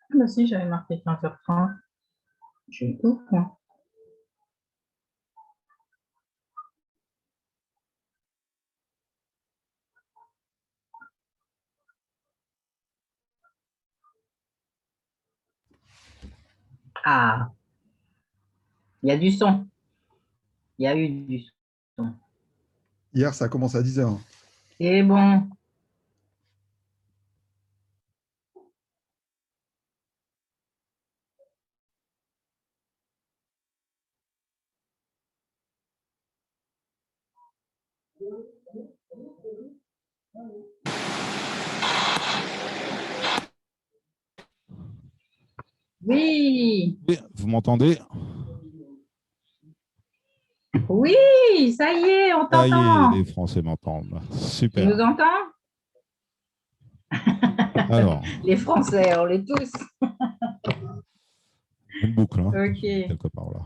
Ah bah si, j'avais marqué 15h30. Je suis ouf, moi. Ah, il y a du son. Il y a eu du son. Hier, ça a commencé à 10h. Et bon, oui, Oui, vous m'entendez? oui, ça y est, on Ça y est, t'entend. les Français m'entendent. Tu Super. nous entends? Alors, Les Français, on l'est tous. une boucle, hein, Ok. quelque part là.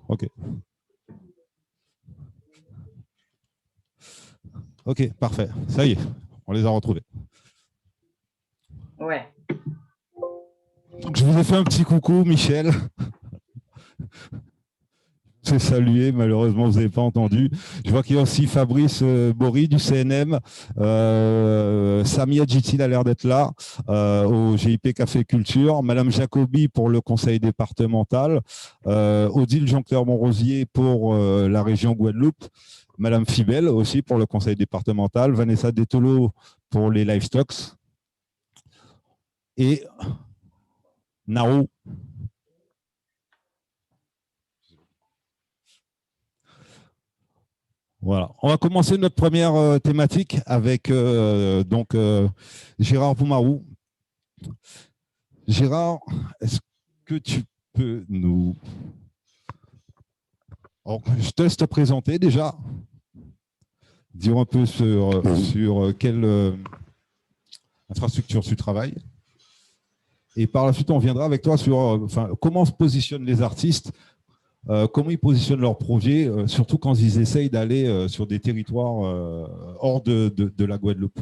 OK. OK, parfait. Ça y est, on les a retrouvés. Ouais. Donc, je vous ai fait un petit coucou, Michel. C'est salué, malheureusement, vous n'avez pas entendu. Je vois qu'il y a aussi Fabrice Bory du CNM. Samia Djitil a l'air d'être là au GIP Café Culture. Madame Jacobi pour le conseil départemental. Odile Jonqueur-Montrosier pour la région Guadeloupe. Madame Fibel aussi pour le conseil départemental. Vanessa Detolo pour les livestocks. Et Naro. Voilà. On va commencer notre première thématique avec Gérard Poumarou. Gérard, est-ce que tu peux nous... Alors, je te laisse te présenter déjà, dire un peu sur quelle infrastructure tu travailles. Et par la suite, on viendra avec toi sur comment se positionnent les artistes, comment ils positionnent leurs projets, surtout quand ils essayent d'aller sur des territoires hors de la Guadeloupe.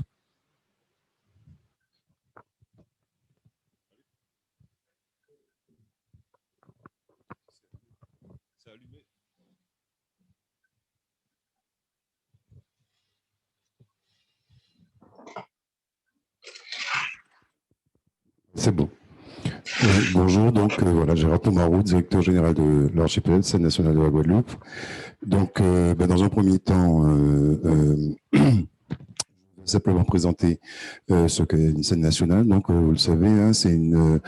C'est bon. Bonjour, donc voilà, Gérard Pomarou, directeur général de l'archipel, scène nationale de la Guadeloupe. Donc, dans un premier temps, je vais simplement présenter ce qu'est une scène nationale. Donc, vous le savez, hein, c'est une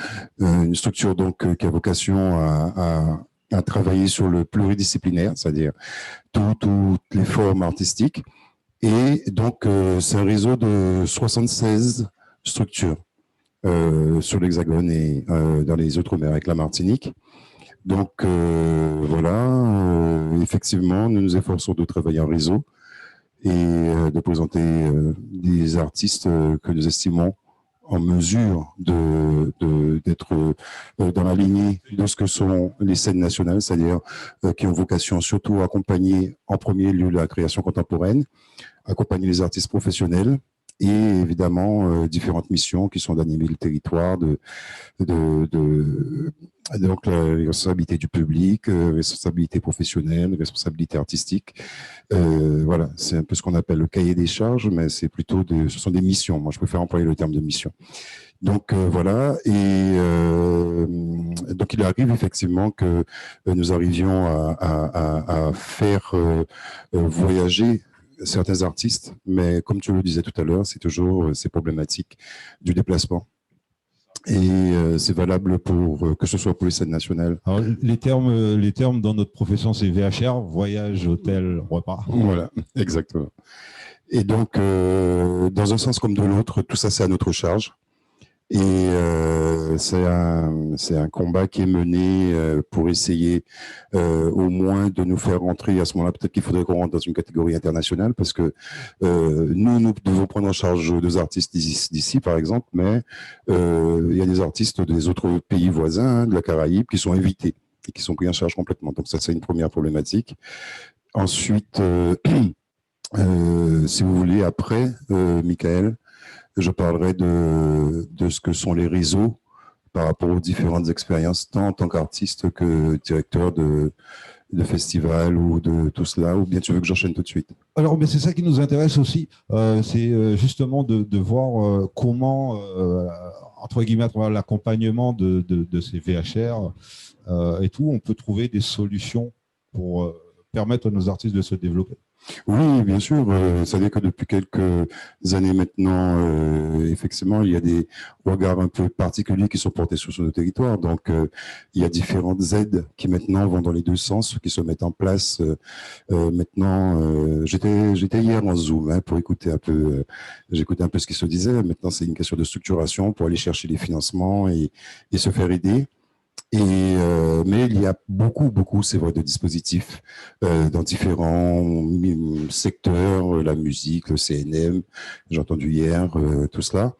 structure donc, qui a vocation à travailler sur le pluridisciplinaire, c'est-à-dire toutes les formes artistiques. Et donc, c'est un réseau de 76 structures. Sur l'Hexagone et dans les Outre-mer avec la Martinique. Donc voilà, effectivement, nous nous efforçons de travailler en réseau et de présenter des artistes que nous estimons en mesure d'être dans la lignée de ce que sont les scènes nationales, c'est-à-dire qui ont vocation surtout à accompagner en premier lieu la création contemporaine, accompagner les artistes professionnels, et évidemment différentes missions qui sont d'animer le territoire, donc la responsabilité du public, responsabilité professionnelle, responsabilité artistique. Voilà, c'est un peu ce qu'on appelle le cahier des charges, mais c'est plutôt ce sont des missions. Moi, je préfère employer le terme de mission. Donc voilà, et donc il arrive effectivement que nous arrivions à faire voyager certains artistes, mais comme tu le disais tout à l'heure, c'est toujours ces problématiques du déplacement. Et c'est valable pour que ce soit pour les scènes nationales. Alors, les termes dans notre profession, c'est VHR, voyage, hôtel, repas. Voilà, exactement. Et donc, dans un sens comme de l'autre, tout ça, c'est à notre charge. Et c'est un combat qui est mené pour essayer au moins de nous faire rentrer. À ce moment-là, peut-être qu'il faudrait qu'on rentre dans une catégorie internationale parce que nous devons prendre en charge des artistes d'ici, par exemple, mais il y a des artistes des autres pays voisins, de la Caraïbe, qui sont invités et qui sont pris en charge complètement. Donc ça, c'est une première problématique. Ensuite, si vous voulez, après, Michael, je parlerai de ce que sont les réseaux par rapport aux différentes expériences, tant en tant qu'artiste que directeur de festival ou de tout cela, ou bien tu veux que j'enchaîne tout de suite? Alors, mais c'est ça qui nous intéresse aussi, c'est justement de voir comment, entre guillemets, à travers l'accompagnement de ces VHR et tout, on peut trouver des solutions pour permettre à nos artistes de se développer. Oui, bien sûr. Vous savez que depuis quelques années maintenant, effectivement, il y a des regards un peu particuliers qui sont portés sur nos territoires. Donc, il y a différentes aides qui maintenant vont dans les deux sens, qui se mettent en place. Maintenant, j'étais hier en Zoom pour écouter un peu, j'écoutais un peu ce qui se disait. Maintenant, c'est une question de structuration pour aller chercher les financements et se faire aider. Mais il y a beaucoup, c'est vrai, de dispositifs dans différents secteurs, la musique, le CNM, j'ai entendu hier, tout cela.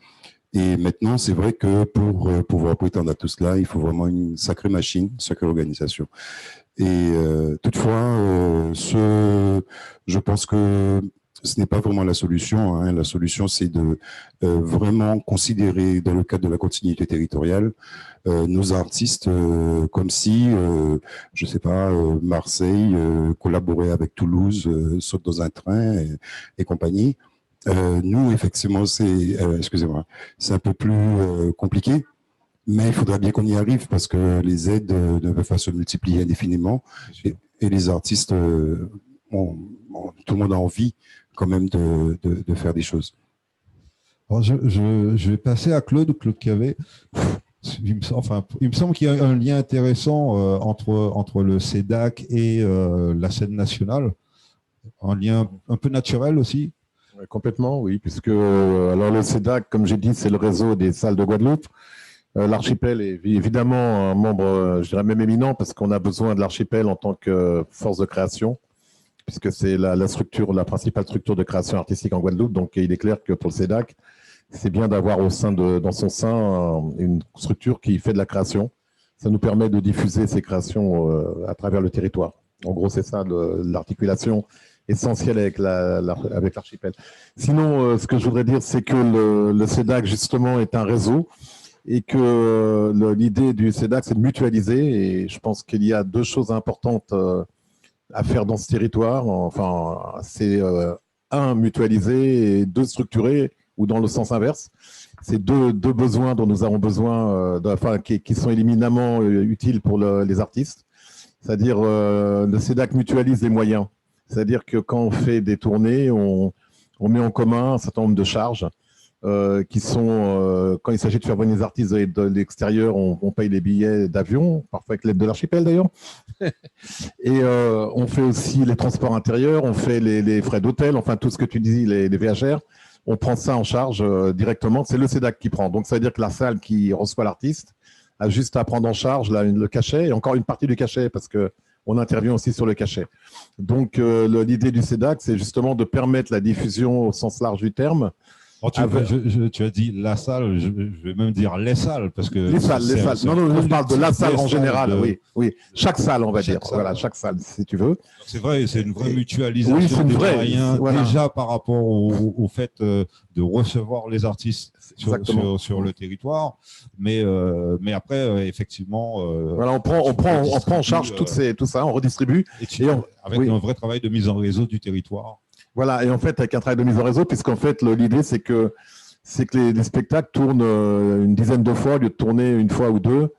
Et maintenant, c'est vrai que pour pouvoir prétendre à tout cela, il faut vraiment une sacrée machine, une sacrée organisation. Et toutefois, je pense que ce n'est pas vraiment la solution. La solution, c'est de vraiment considérer, dans le cadre de la continuité territoriale, nos artistes comme si, je ne sais pas, Marseille collaborait avec Toulouse, saute dans un train et compagnie. Nous, effectivement, excusez-moi, c'est un peu plus compliqué. Mais il faudra bien qu'on y arrive parce que les aides ne peuvent pas se multiplier indéfiniment et les artistes, tout le monde a envie quand même de faire des choses. Alors je vais passer à Claude Cavet. Il me semble qu'il y a un lien intéressant entre le CEDAC et la scène nationale, un lien un peu naturel aussi. Complètement, oui, puisque alors le CEDAC, comme j'ai dit, c'est le réseau des salles de Guadeloupe. L'archipel est évidemment un membre, je dirais même éminent, parce qu'on a besoin de l'archipel en tant que force de création, puisque c'est la structure, la principale structure de création artistique en Guadeloupe. Donc, il est clair que pour le CEDAC, c'est bien d'avoir dans son sein une structure qui fait de la création. Ça nous permet de diffuser ces créations à travers le territoire. En gros, c'est ça l'articulation essentielle avec l'archipel. Sinon, ce que je voudrais dire, c'est que le CEDAC, justement, est un réseau et que l'idée du CEDAC, c'est de mutualiser. Et je pense qu'il y a deux choses importantes à faire dans ce territoire. Enfin, c'est un, mutualiser, et deux, structurer, ou dans le sens inverse. C'est deux besoins dont nous avons besoin, qui sont éminemment utiles pour les artistes. C'est-à-dire, le CEDAC mutualise les moyens. C'est-à-dire que quand on fait des tournées, on met en commun un certain nombre de charges qui sont, quand il s'agit de faire venir des artistes de l'extérieur, on paye les billets d'avion, parfois avec l'aide de l'archipel d'ailleurs. Et on fait aussi les transports intérieurs, on fait les frais d'hôtel, enfin tout ce que tu dis, les VHR. On prend ça en charge directement, c'est le CEDAC qui prend. Donc ça veut dire que la salle qui reçoit l'artiste a juste à prendre en charge le cachet, et encore une partie du cachet, parce qu'on intervient aussi sur le cachet. Donc l'idée du CEDAC, c'est justement de permettre la diffusion au sens large du terme. Oh, tu as dit la salle, je vais même dire les salles, parce que les salles. Non, je parle de la salle en général. Oui. Chaque salle, on va dire. Salle. Voilà, chaque salle, si tu veux. C'est vrai, c'est une vraie mutualisation des moyens, voilà. Déjà par rapport au fait de recevoir les artistes sur le territoire, mais après effectivement. Voilà, on prend en charge tout ça, on redistribue avec un vrai travail de mise en réseau du territoire. Voilà, et en fait, avec un travail de mise en réseau, puisqu'en fait, l'idée, c'est que les spectacles tournent une dizaine de fois au lieu de tourner une fois ou deux.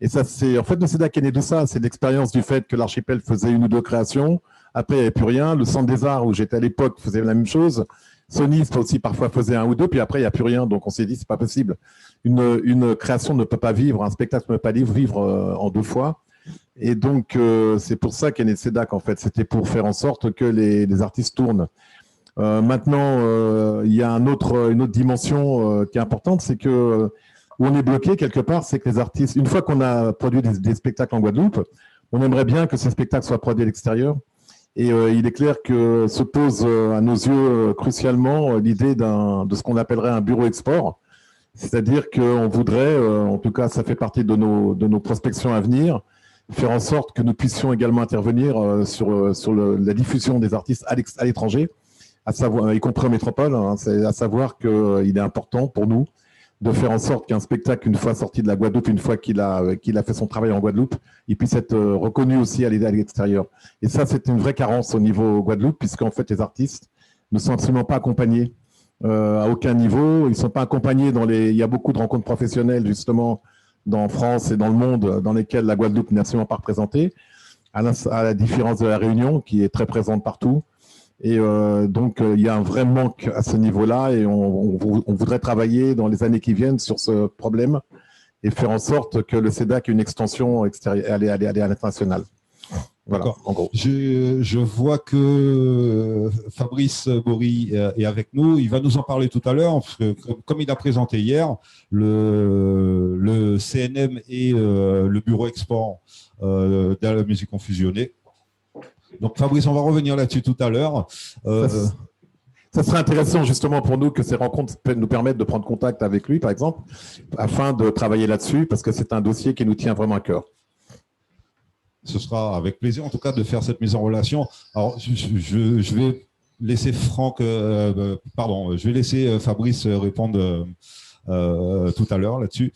Et ça, c'est en fait, le CEDAC est né de ça. C'est l'expérience du fait que l'archipel faisait une ou deux créations. Après, il n'y avait plus rien. Le Centre des Arts, où j'étais à l'époque, faisait la même chose. Sony aussi, parfois, faisait un ou deux. Puis après, il n'y a plus rien. Donc, on s'est dit, c'est pas possible. Une création ne peut pas vivre, un spectacle ne peut pas vivre en deux fois. Et donc, c'est pour ça qu'est né le CEDAC, en fait. C'était pour faire en sorte que les artistes tournent. Maintenant, il y a une autre dimension qui est importante, c'est que où on est bloqué quelque part, c'est que les artistes, une fois qu'on a produit des spectacles en Guadeloupe, on aimerait bien que ces spectacles soient produits à l'extérieur. Et il est clair que se pose à nos yeux crucialement l'idée de ce qu'on appellerait un bureau export. C'est-à-dire qu'on voudrait, en tout cas ça fait partie de nos prospections à venir, faire en sorte que nous puissions également intervenir sur la diffusion des artistes à l'étranger, à savoir, y compris en métropole, hein, c'est à savoir qu'il est important pour nous de faire en sorte qu'un spectacle, une fois sorti de la Guadeloupe, une fois qu'il a fait son travail en Guadeloupe, il puisse être reconnu aussi à l'extérieur. Et ça, c'est une vraie carence au niveau Guadeloupe, puisqu'en fait, les artistes ne sont absolument pas accompagnés à aucun niveau. Ils ne sont pas accompagnés il y a beaucoup de rencontres professionnelles, justement, dans France et dans le monde, dans lesquelles la Guadeloupe n'est absolument pas représentée, à la différence de la Réunion, qui est très présente partout. Et donc, il y a un vrai manque à ce niveau-là et on voudrait travailler dans les années qui viennent sur ce problème et faire en sorte que le CEDAC ait une extension extérieure, aller à l'international. Voilà, en gros. Je vois que Fabrice Bory est avec nous. Il va nous en parler tout à l'heure, parce que comme il a présenté hier, le CNM et le bureau export de la musique ont fusionné. Donc Fabrice, on va revenir là-dessus tout à l'heure. Ça serait intéressant justement pour nous que ces rencontres nous permettent de prendre contact avec lui, par exemple, afin de travailler là-dessus, parce que c'est un dossier qui nous tient vraiment à cœur. Ce sera avec plaisir, en tout cas, de faire cette mise en relation. Alors, je vais laisser je vais laisser Fabrice répondre tout à l'heure là-dessus.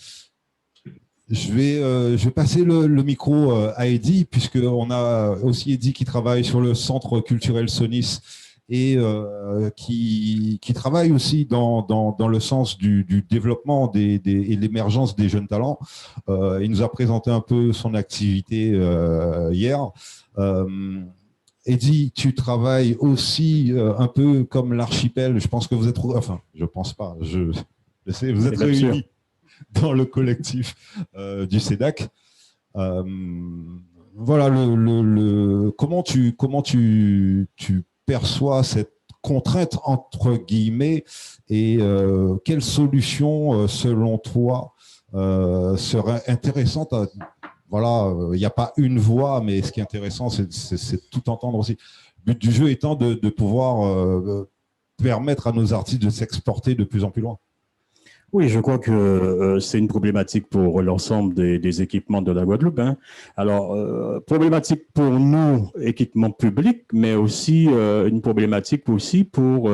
Je vais passer le micro à Eddy, puisqu'on a aussi Eddy qui travaille sur le centre culturel Sonis et qui travaille aussi dans le sens du développement et l'émergence des jeunes talents. Il nous a présenté un peu son activité hier. Eddy, tu travailles aussi un peu comme l'archipel. Je pense que vous êtes... Enfin, je pense pas. Je sais, vous êtes réunis dans le collectif du CEDAC. Voilà, comment tu perçois cette contrainte entre guillemets et quelle solution, selon toi, serait intéressante voilà, il n'y a pas une voie, mais ce qui est intéressant, c'est tout entendre aussi. Le but du jeu étant de pouvoir permettre à nos artistes de s'exporter de plus en plus loin. Oui, je crois que c'est une problématique pour l'ensemble des équipements de la Guadeloupe, hein. Alors, problématique pour nous, équipements publics, mais aussi une problématique aussi pour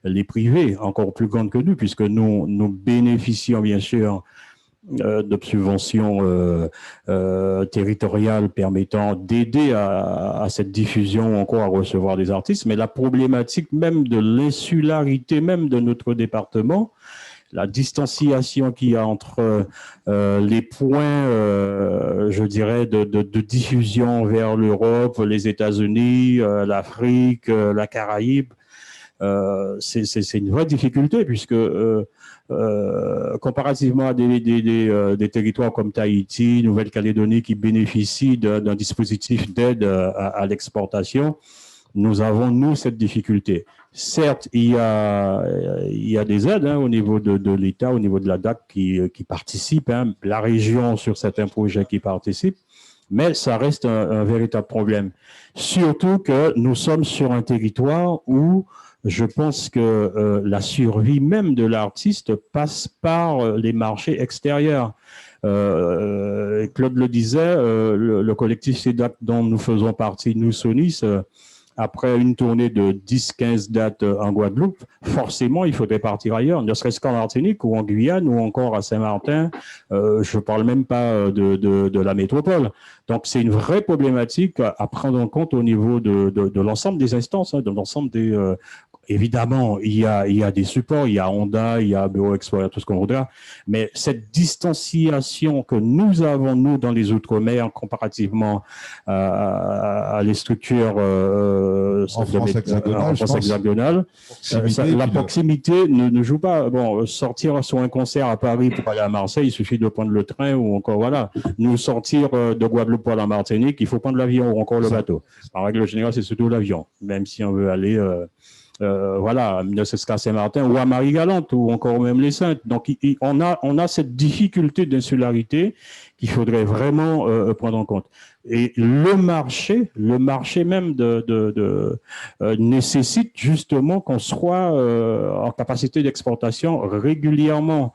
les privés, encore plus grande que nous, puisque nous bénéficions bien sûr de subventions territoriales permettant d'aider à cette diffusion, encore à recevoir des artistes, mais la problématique même de l'insularité même de notre département, la distanciation qu'il y a entre les points, je dirais, de diffusion vers l'Europe, les États-Unis, l'Afrique, la Caraïbe, c'est une vraie difficulté puisque comparativement à des territoires comme Tahiti, Nouvelle-Calédonie qui bénéficient d'un dispositif d'aide à l'exportation, nous avons, nous, cette difficulté. Certes, il y a des aides au niveau de l'État, au niveau de la DAC qui participent, la région sur certains projets qui participent, mais ça reste un véritable problème. Surtout que nous sommes sur un territoire où je pense que la survie même de l'artiste passe par les marchés extérieurs. Claude le disait, le collectif CEDAC dont nous faisons partie, nous Sonis, après une tournée de 10-15 dates en Guadeloupe, forcément, il faudrait partir ailleurs, ne serait-ce qu'en Martinique ou en Guyane ou encore à Saint-Martin. Je ne parle même pas de la métropole. Donc, c'est une vraie problématique à prendre en compte au niveau de l'ensemble des instances, de l'ensemble des... Évidemment, il y a des supports, il y a Honda, il y a Bureau Export, tout ce qu'on voudra, mais cette distanciation que nous avons, nous, dans les Outre-mer, comparativement à les structures en France hexagonale, la proximité ne joue pas. Bon, sortir sur un concert à Paris pour aller à Marseille, il suffit de prendre le train ou encore, voilà. Nous sortir de Guadeloupe pour la Martinique, il faut prendre l'avion ou encore le bateau. En règle générale, c'est surtout l'avion, même si on veut aller... voilà, ne serait-ce qu'à Saint-Martin ou à Marie-Galante ou encore même les Saintes. Donc, on a cette difficulté d'insularité qu'il faudrait vraiment prendre en compte. Et le marché même nécessite justement qu'on soit en capacité d'exportation régulièrement.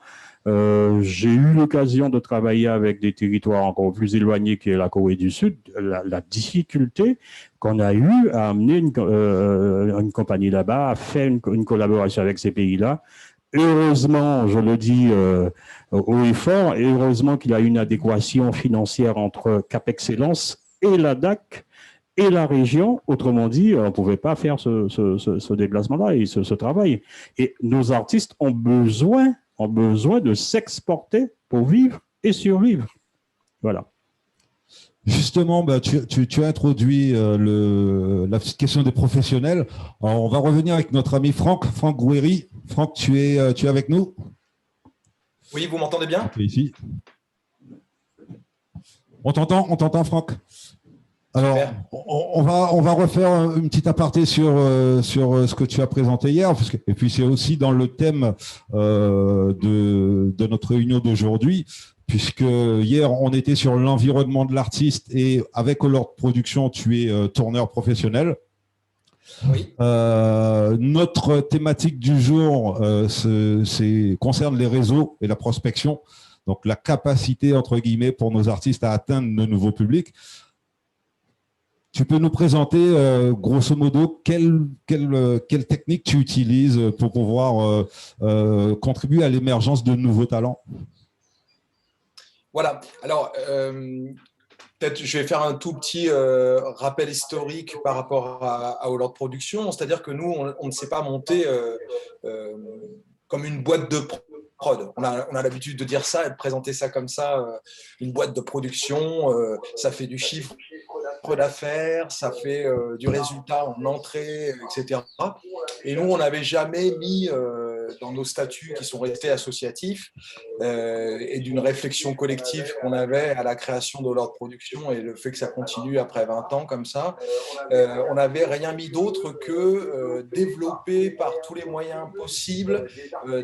J'ai eu l'occasion de travailler avec des territoires encore plus éloignés que la Corée du Sud. La difficulté qu'on a eu à amener une compagnie là-bas, à faire une collaboration avec ces pays-là. Heureusement, je le dis haut et fort, et heureusement qu'il y a une adéquation financière entre Cap Excellence et la DAC et la région. Autrement dit, on ne pouvait pas faire ce déplacement-là et ce travail. Et nos artistes ont besoin de s'exporter pour vivre et survivre. Voilà. Justement, tu as introduit la petite question des professionnels. Alors, on va revenir avec notre ami Franck Gouéry. Franck, tu es avec nous? Oui, vous m'entendez bien? Tu es ici. On t'entend, Franck. Alors, on va refaire une petite aparté sur ce que tu as présenté hier, et puis c'est aussi dans le thème de notre réunion d'aujourd'hui, puisque hier, on était sur l'environnement de l'artiste et avec Holord Production, tu es tourneur professionnel. Oui. Notre thématique du jour concerne les réseaux et la prospection, donc la capacité, entre guillemets, pour nos artistes à atteindre de nouveaux publics. Tu peux nous présenter, grosso modo, quelle technique tu utilises pour pouvoir contribuer à l'émergence de nouveaux talents? Voilà. Alors, peut-être je vais faire un tout petit rappel historique par rapport à Holord Production. C'est-à-dire que nous, on ne s'est pas monté comme une boîte de prod. On a l'habitude de dire ça et de présenter ça comme ça, une boîte de production, ça fait du chiffre d'affaires, ça fait du résultat en entrée, etc. Et nous, on n'avait jamais mis dans nos statuts qui sont restés associatifs et d'une réflexion collective qu'on avait à la création de Holord Production et le fait que ça continue après 20 ans comme ça, on n'avait rien mis d'autre que développer par tous les moyens possibles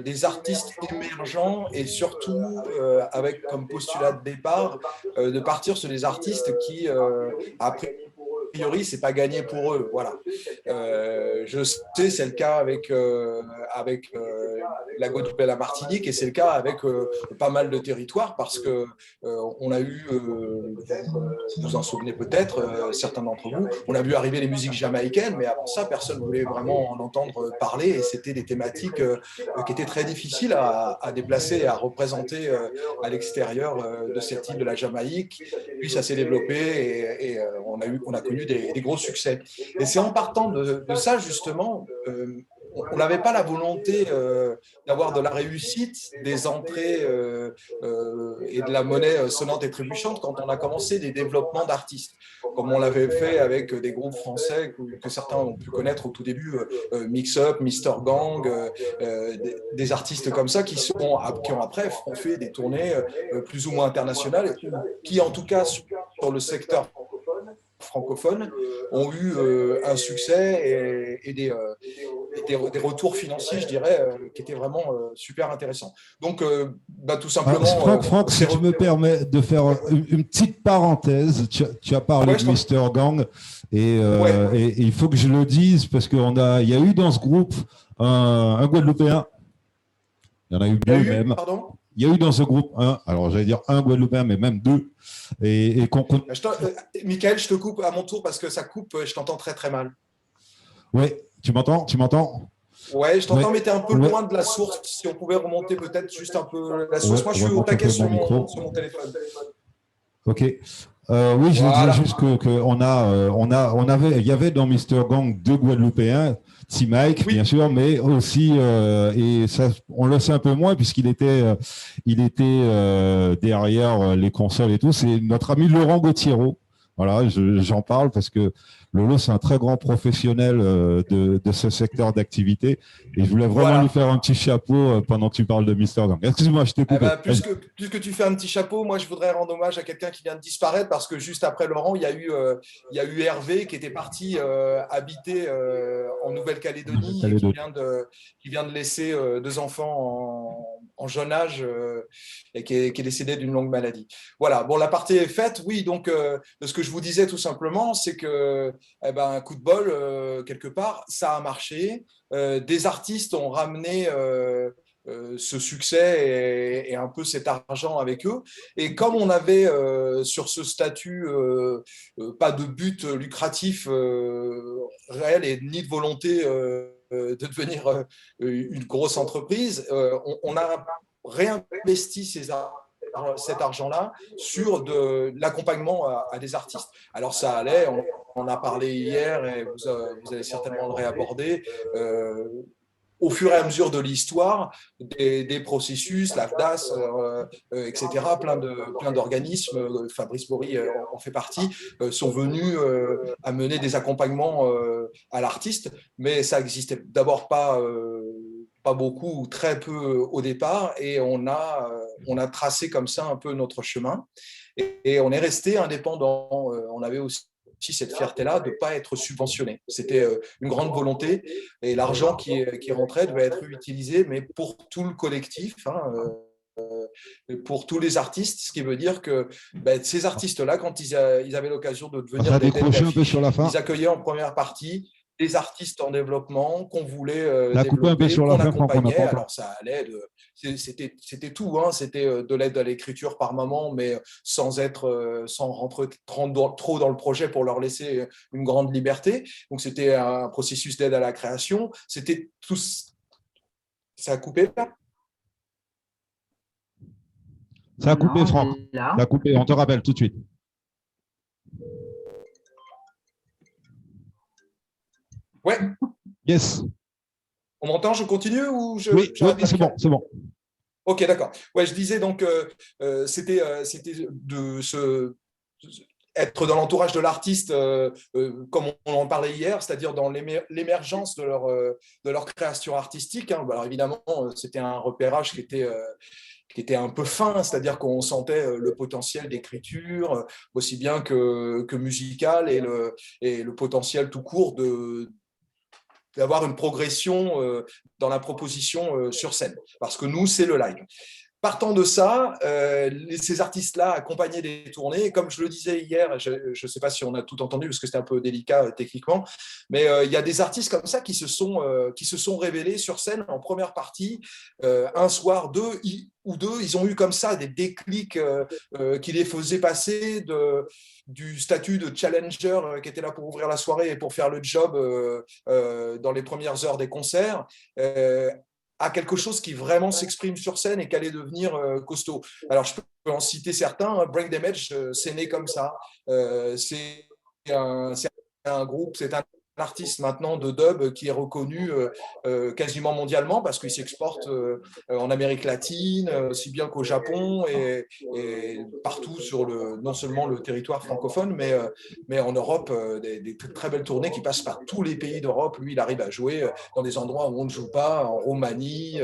des artistes émergents et surtout avec comme postulat de départ de partir sur des artistes qui a priori, c'est pas gagné pour eux. Voilà. Je sais, c'est le cas avec la Guadeloupe et la Martinique, et c'est le cas avec pas mal de territoires, parce que on a eu, vous vous en souvenez peut-être, certains d'entre vous, on a vu arriver les musiques jamaïcaines, mais avant ça, personne ne voulait vraiment en entendre parler, et c'était des thématiques qui étaient très difficiles à déplacer et à représenter à l'extérieur de cette île de la Jamaïque. Puis ça s'est développé et on a connu des gros succès. Et c'est en partant de ça, justement, on n'avait pas la volonté d'avoir de la réussite, des entrées et de la monnaie sonnante et trébuchante quand on a commencé des développements d'artistes, comme on l'avait fait avec des groupes français que certains ont pu connaître au tout début, Mix Up, Mr. Gang, des artistes comme ça qui ont après fait des tournées plus ou moins internationales, qui en tout cas sur le secteur francophones ont eu un succès et des retours financiers, je dirais, qui étaient vraiment super intéressants. Donc, tout simplement… Franck, si tu me permets de faire une petite parenthèse, tu as parlé de Mr. Gang et il faut que je le dise parce qu'il y a eu dans ce groupe un Guadeloupéen, il y en a eu deux même. Pardon ? Il y a eu dans ce groupe alors j'allais dire un Guadeloupéen, mais même deux. Michael, je te coupe à mon tour parce que ça coupe, je t'entends très très mal. Oui, tu m'entends? Ouais, je t'entends, mais tu es un peu loin de la source. Si on pouvait remonter peut-être juste un peu la source. Moi, je suis au taquet sur mon téléphone. Ok. Oui, je disais juste il y avait dans Mr. Gang deux Guadeloupéens, T-Mike, bien sûr, mais aussi, et ça, on le sait un peu moins puisqu'il était derrière les consoles et tout, c'est notre ami Laurent Gauthiero. Voilà, j'en parle parce que Lolo, c'est un très grand professionnel de ce secteur d'activité et je voulais vraiment lui faire un petit chapeau pendant que tu parles de Mr. Gang. Excuse-moi, je t'ai coupé. Puisque tu fais un petit chapeau, moi, je voudrais rendre hommage à quelqu'un qui vient de disparaître parce que juste après Laurent, il y a eu Hervé qui était parti habiter en Nouvelle-Calédonie et qui vient de laisser deux enfants en jeune âge et qui est décédé d'une longue maladie. Voilà, bon, la partie est faite. Oui, donc, de ce que je vous disais tout simplement, c'est que un coup de bol, quelque part, ça a marché. Des artistes ont ramené ce succès et un peu cet argent avec eux. Et comme on avait sur ce statut pas de but lucratif réel et ni de volonté de devenir une grosse entreprise, on a réinvesti cet argent-là sur de l'accompagnement à des artistes. Alors ça allait, on en a parlé hier et vous allez certainement le réaborder. Au fur et à mesure de l'histoire, des processus, l'AFDAS, etc., plein d'organismes, Fabrice Bory en fait partie, sont venus amener des accompagnements à l'artiste, mais ça n'existait d'abord pas beaucoup ou très peu au départ, et on a tracé comme ça un peu notre chemin, et on est resté indépendant. On avait aussi cette fierté-là de ne pas être subventionné. C'était une grande volonté, et l'argent qui rentrait devait être utilisé, mais pour tout le collectif, pour tous les artistes, ce qui veut dire que ces artistes-là, quand ils avaient l'occasion de devenir Ça a des têtes décroché un peu d'affiche, sur la fin. ils accueillaient en première partie des artistes en développement qu'on voulait Ça a coupé un peu développer, sur la qu'on fin, Franck, on n'a accompagnait. pas entendu. Alors ça allait, c'était tout, hein. C'était de l'aide à l'écriture par moment, mais sans rentrer trop dans le projet pour leur laisser une grande liberté. Donc c'était un processus d'aide à la création. C'était tout. Ça a coupé là? Ça a coupé, Non, Franck. là. Ça a coupé, on te rappelle tout de suite. Ouais. Yes. On m'entend? Je continue ou Oui, j'arrête c'est bon, c'est bon. Ok, d'accord. Ouais, je disais donc, c'était de être dans l'entourage de l'artiste, comme on en parlait hier, c'est-à-dire dans l'émergence de leur création artistique, hein. Alors évidemment, c'était un repérage qui était un peu fin, c'est-à-dire qu'on sentait le potentiel d'écriture, aussi bien que musical, et le potentiel tout court d'avoir une progression dans la proposition sur scène, parce que nous, c'est le live. Partant de ça, ces artistes-là accompagnaient des tournées, et comme je le disais hier, je ne sais pas si on a tout entendu parce que c'était un peu délicat techniquement, mais il y a des artistes comme ça qui se sont révélés sur scène en première partie, un soir, deux, ils ont eu comme ça des déclics qui les faisaient passer du statut de challenger qui était là pour ouvrir la soirée et pour faire le job dans les premières heures des concerts, à quelque chose qui vraiment s'exprime sur scène et qui allait devenir costaud. Alors, je peux en citer certains. Brain Damage, c'est né comme ça. C'est un groupe, c'est un artiste maintenant de dub qui est reconnu quasiment mondialement parce qu'il s'exporte en Amérique latine, aussi bien qu'au Japon et partout sur non seulement le territoire francophone, mais en Europe, des très belles tournées qui passent par tous les pays d'Europe. Lui, il arrive à jouer dans des endroits où on ne joue pas, en Roumanie.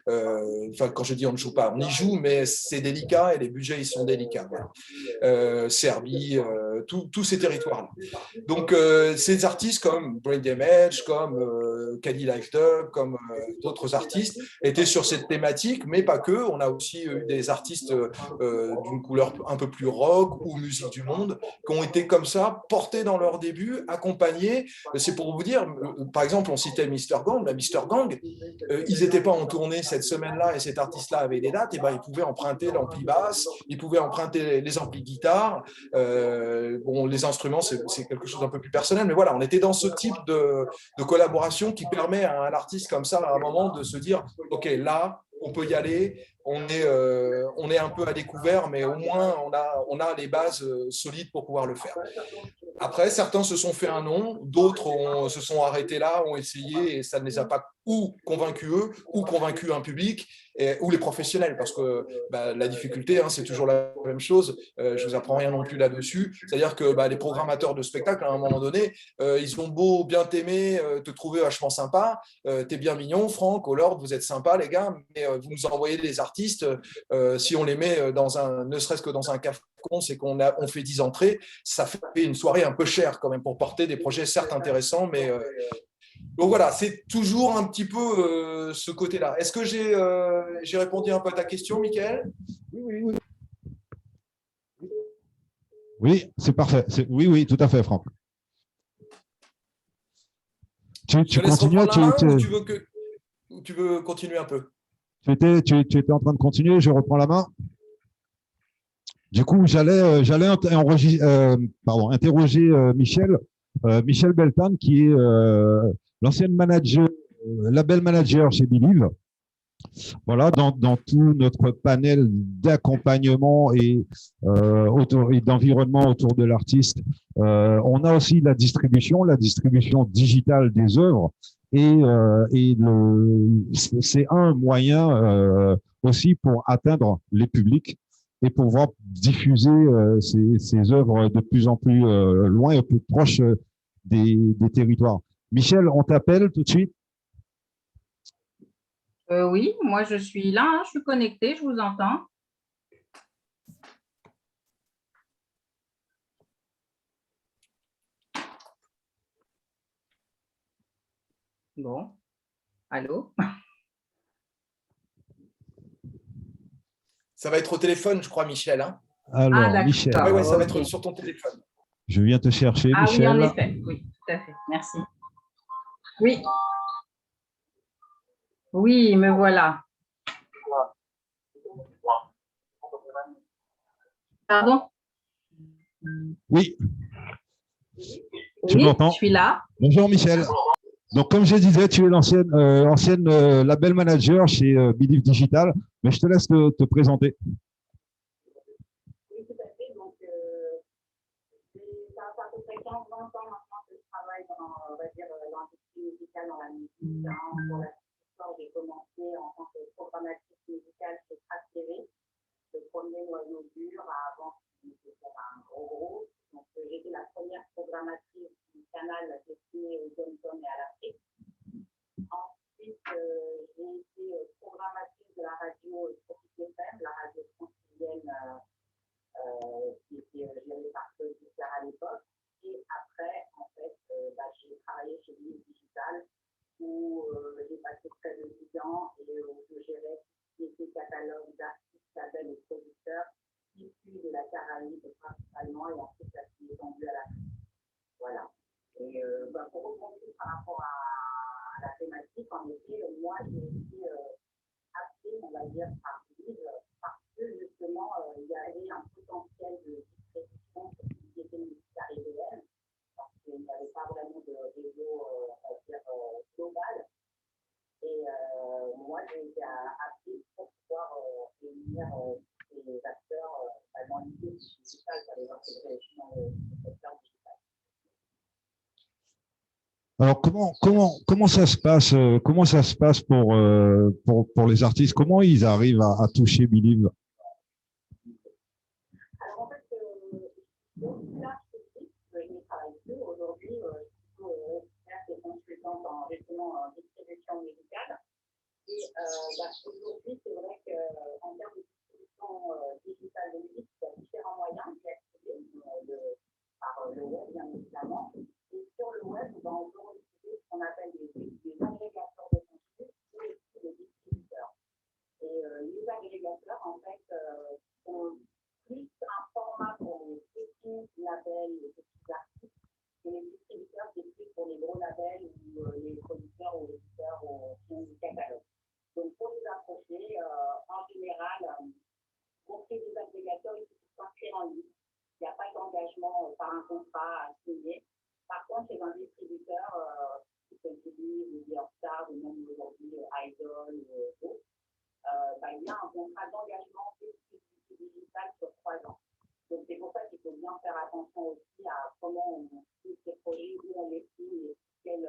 Enfin, quand je dis on ne joue pas, on y joue, mais c'est délicat et les budgets, ils sont délicats. Voilà. Serbie, tous ces territoires-là. Donc, ces artistes comme Brain Damage, comme Caddy Life Dub, comme d'autres artistes étaient sur cette thématique, mais pas que. On a aussi eu des artistes d'une couleur un peu plus rock ou musique du monde qui ont été comme ça, portés dans leur début, accompagnés. C'est pour vous dire, par exemple, on citait Mr. Gang. Mr. Gang, ils n'étaient pas en tournée cette semaine-là et cet artiste-là avait des dates, et ben, ils pouvaient emprunter l'ampli basse, ils pouvaient emprunter les amplis guitare. Bon, les instruments, c'est quelque chose d'un peu plus personnel, mais voilà, on était dans ce type de collaboration qui permet à un artiste comme ça, à un moment, de se dire, OK, là, on peut y aller, on est un peu à découvert, mais au moins, on a les bases solides pour pouvoir le faire. Après, certains se sont fait un nom, d'autres se sont arrêtés là, ont essayé, et ça ne les a pas ou convaincus eux, ou convaincus un public, ou les professionnels, parce que la difficulté, hein, c'est toujours la même chose. Je vous apprends rien non plus là-dessus. C'est-à-dire que les programmateurs de spectacles, à un moment donné, ils ont beau bien t'aimer, te trouver vachement sympa, t'es bien mignon, Franck, au Lord, vous êtes sympa, les gars, mais vous nous envoyez des artistes, si on les met ne serait-ce que dans un café, c'est qu'on fait 10 entrées, ça fait une soirée un peu chère quand même pour porter des projets certes intéressants, mais donc voilà, c'est toujours un petit peu ce côté-là. Est-ce que j'ai répondu un peu à ta question, Mickaël? Oui, c'est parfait. Oui, tout à fait, Franck. Tu continues ou tu veux continuer un peu? Tu étais en train de continuer, je reprends la main. Du coup, j'allais interroger Michel, Michel Beltane, qui est l'ancienne manager, label manager chez Believe. Voilà, dans tout notre panel d'accompagnement et d'environnement autour de l'artiste, on a aussi la distribution digitale des œuvres c'est un moyen aussi pour atteindre les publics et pouvoir diffuser ces œuvres de plus en plus loin et plus proches des territoires. Michel, on t'appelle tout de suite. Oui, moi je suis là, hein, je suis connectée, je vous entends. Bon, allô? Ça va être au téléphone, je crois, Michel. Hein. Alors, Michel. Oui, ça va être sur ton téléphone. Je viens te chercher, Michel. Oui, en effet, oui, tout à fait, merci. Oui. Oui, me voilà. Pardon? Oui. Tu m'entends? Je suis là. Bonjour Michel. Donc comme je disais, tu es ancienne label manager chez Believe Digital, mais je te laisse te présenter. Oui, tout à fait. Donc, ça fait à peu près 15-20 ans maintenant que je travaille dans, on va dire, l'industrie musicale, dans la musique. Pour la plupart, j'ai commencé en tant que programmatrice musicale chez Track TV, le premier noyau dur avant c'était un gros groupe. Donc, j'étais la première programmatrice du canal destiné aux Johnson et à l'Afrique. Ensuite, j'ai été programmatrice de la radio Tropique FM, la radio francilienne qui était gérée par Claude Ducard à l'époque. Et après, en fait, j'ai travaillé chez Believe Digital où j'ai passé près de 10 ans et où je gérais tout ce qui était catalogue d'artistes, labels et producteurs issus de la Caraïbe principalement et ensuite ça s'est étendu à l'Afrique. Voilà. Et pour rebondir par rapport à la thématique, en effet, moi j'ai été appelée, on va dire, par Believe parce que justement il y avait un potentiel de distribution sur tout ce qui était musique caribéenne parce qu'il n'y avait pas vraiment de réseau, on va dire, global. Et moi j'ai été appelée pour pouvoir réunir les acteurs dans l'idée digitale, pour les intégrer dans le secteur digital. Alors comment ça se passe pour les artistes? Comment ils arrivent à toucher Believe? Alors en fait, là, je n'y travaille plus. Aujourd'hui, je suis plutôt experte et consultante en justement distribution musicale. Et aujourd'hui, c'est vrai qu'en termes de distribution digitale de musique, il y a différents moyens d'y accéder par le web, bien évidemment. Et sur le web, on peut utiliser ce qu'on appelle des agrégateurs de contenu ou aussi des distributeurs. Et les agrégateurs, en fait, sont plus un format pour les petits labels, les petits artistes, et les distributeurs, c'est plus pour les gros labels ou les producteurs ou éditeurs qui ont du catalogue. Donc, pour les approcher, en général, pour créer des agrégateurs, il faut s'inscrire en ligne. Il n'y a pas d'engagement par un contrat à signer. Par contre, chez un distributeur, comme je dis, ou Star, ou même aujourd'hui Idol ou d'autres, il y a un contrat d'engagement digital sur 3 ans. Donc, c'est pour ça qu'il faut bien faire attention aussi à comment on suit ces projets, où on les signe et quel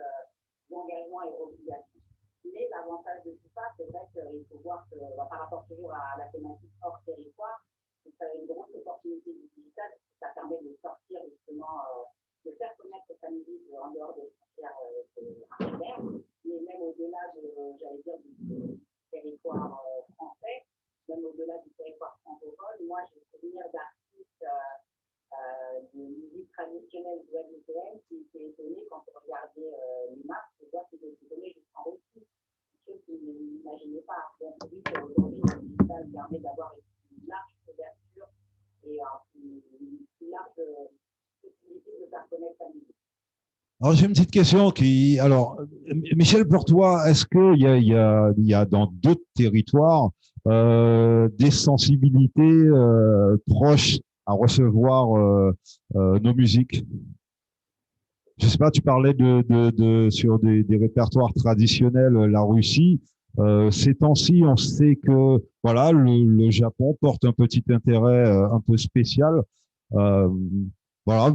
engagement est obligatoire. Mais l'avantage de tout ça, c'est vrai qu'il faut voir que, par rapport toujours à la thématique hors territoire, c'est une grosse opportunité du digital, ça permet de sortir justement, de faire connaître sa musique en dehors des frontières intérieures, mais même au-delà j'allais dire, du territoire français, même au-delà du territoire francophone. Moi, j'ai souvenir d'artistes de musique traditionnelle guadeloupéenne qui étaient étonnés quand on regardait les maps, de voir qu'ils étaient étonnés jusqu'en Russie. Chose qu'ils n'imaginaient pas. Donc, oui, aujourd'hui, le digital permet d'avoir une large couverture et une large possibilité de faire connaître sa musique. Alors j'ai une petite question Michel, pour toi, est-ce qu'il y a dans d'autres territoires des sensibilités proches à recevoir nos musiques? Je sais pas, tu parlais sur des répertoires traditionnels, la Russie. Ces temps-ci, on sait que voilà, le Japon porte un petit intérêt un peu spécial. Euh, voilà.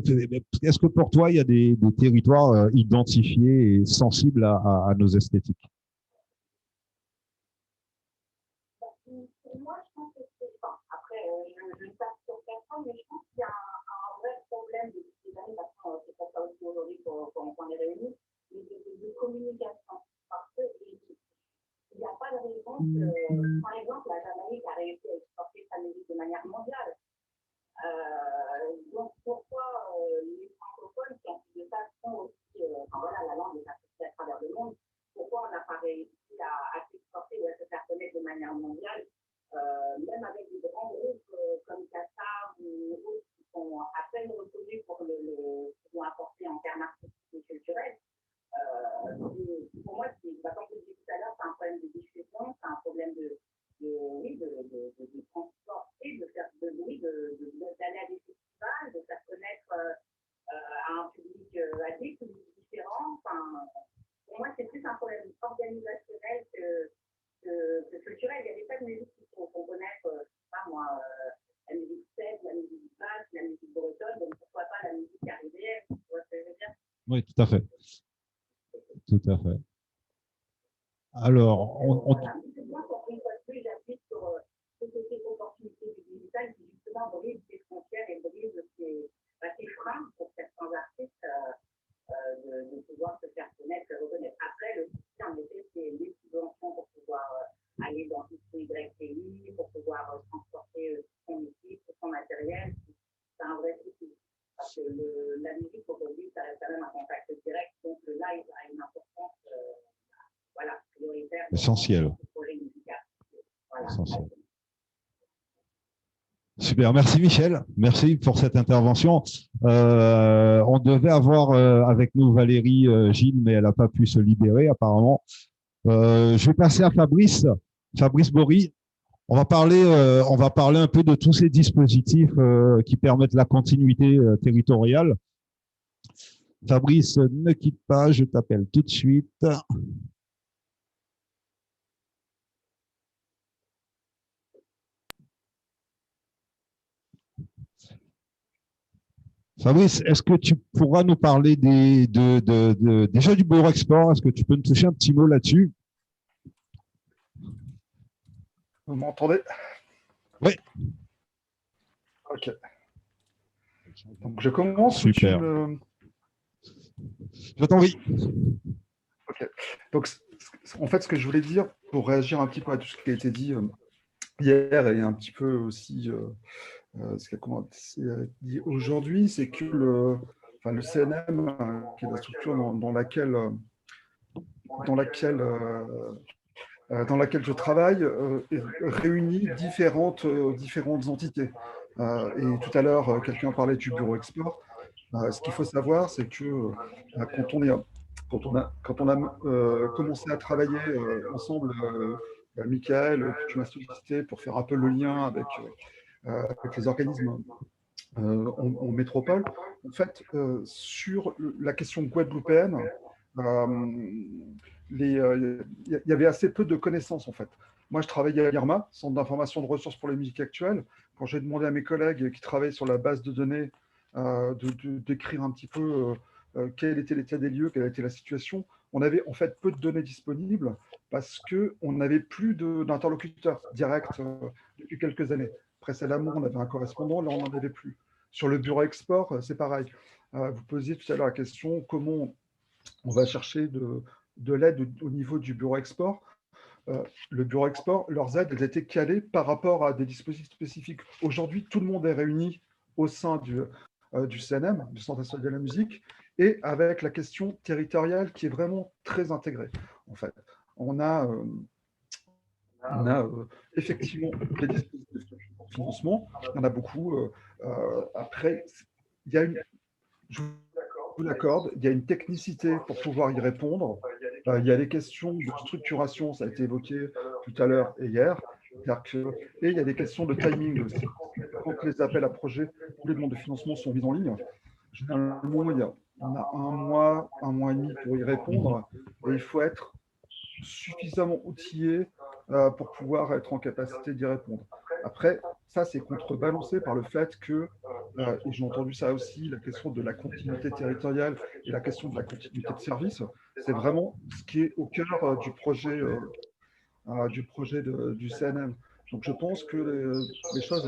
Est-ce que pour toi, il y a des territoires identifiés et sensibles à nos esthétiques? Pour moi, je pense que c'est ça. Après, je ne passe sur personne, mais je pense qu'il y a un vrai problème depuis des années, parce que c'est pour ça aussi aujourd'hui qu'on est réunis, de communication. Parce qu'il n'y a pas de raison que, par exemple, la Jamaïque a réussi à exporter sa musique de manière mondiale. Donc pourquoi les francophones qui en plus de ça sont aussi, voilà, la langue est appréciée à travers le monde, pourquoi on n'a pas réussi à s'exporter ou à se faire connaître de manière mondiale, même avec des grands groupes comme Qatar ou autres qui sont à peine reconnus pour ce qu'ils ont apporté en termes artistiques et culturels. Pour moi, comme je disais tout à l'heure, c'est un problème de diffusion, c'est un problème de transport et d'aller à des festivals, de faire connaître à un public à des publics différents. Enfin, pour moi, c'est plus un problème organisationnel que culturel. Il y a des tas de musiques qu'il faut connaître, je sais pas moi, la musique celte, la musique basse, la musique bretonne, donc pourquoi pas la musique caribéenne, tu vois ce que je veux dire? Oui, tout à fait. Tout à fait. Alors, Voilà. C'est bien qu'une fois de plus, j'appuie sur cette opportunité du digital qui justement brise ces frontières et brise ces freins pour certains artistes de pouvoir se faire connaître, se reconnaître. Après, le souci, en effet, c'est les subventions pour pouvoir aller dans tout ce Y pays, pour pouvoir transporter son musique, son matériel. C'est un vrai souci. Parce que la musique, aujourd'hui, ça reste quand même un contact direct, donc le live a une importance voilà, prioritaire. essentiel. Voilà. Essentiel. Super, merci Michel, merci pour cette intervention. On devait avoir avec nous Valérie Gilles, mais elle n'a pas pu se libérer apparemment. Je vais passer à Fabrice Bory. On va parler un peu de tous ces dispositifs qui permettent la continuité territoriale. Fabrice, ne quitte pas, je t'appelle tout de suite. Fabrice, est-ce que tu pourras nous parler déjà du Bureau Export? Est-ce que tu peux nous toucher un petit mot là-dessus? Vous m'entendez? Oui. Ok. Donc, je commence. Super. Je t'en prie. Ok. Donc, en fait, ce que je voulais dire, pour réagir un petit peu à tout ce qui a été dit hier et un petit peu aussi ce qui a été dit aujourd'hui, c'est que le CNM, qui est la structure dans laquelle je travaille, réunit différentes entités. Et tout à l'heure, quelqu'un parlait du bureau export. Ce qu'il faut savoir, c'est que quand on a commencé à travailler ensemble, Michael, tu m'as sollicité pour faire un peu le lien avec les organismes en métropole. En fait, sur la question guadeloupéenne, il y avait assez peu de connaissances en fait. Moi, je travaillais à l'IRMA, Centre d'information de ressources pour les musiques actuelles. Quand j'ai demandé à mes collègues qui travaillent sur la base de données d'écrire un petit peu quel était l'état des lieux, quelle était la situation, on avait en fait peu de données disponibles parce qu'on n'avait plus d'interlocuteurs directs depuis quelques années. Précédemment, on avait un correspondant, là, on n'en avait plus. Sur le bureau export, c'est pareil. Vous posiez tout à l'heure la question comment on va chercher de l'aide au niveau du bureau export. Le bureau export, leurs aides, elles étaient calées par rapport à des dispositifs spécifiques. Aujourd'hui, tout le monde est réuni au sein du CNM, du Centre national de la musique, et avec la question territoriale qui est vraiment très intégrée. En fait, on a effectivement des dispositifs de financement, il y en a beaucoup. Après, je vous l'accorde, il y a une technicité pour pouvoir y répondre. Il y a les questions de structuration, ça a été évoqué tout à l'heure et hier. Et il y a des questions de timing aussi. Quand les appels à projets ou les demandes de financement sont mises en ligne, généralement, on a un mois et demi pour y répondre, et il faut être suffisamment outillé pour pouvoir être en capacité d'y répondre. Après, ça, c'est contrebalancé par le fait que, et j'ai entendu ça aussi, la question de la continuité territoriale et la question de la continuité de service, c'est vraiment ce qui est au cœur du projet du CNM. Donc, je pense que les choses,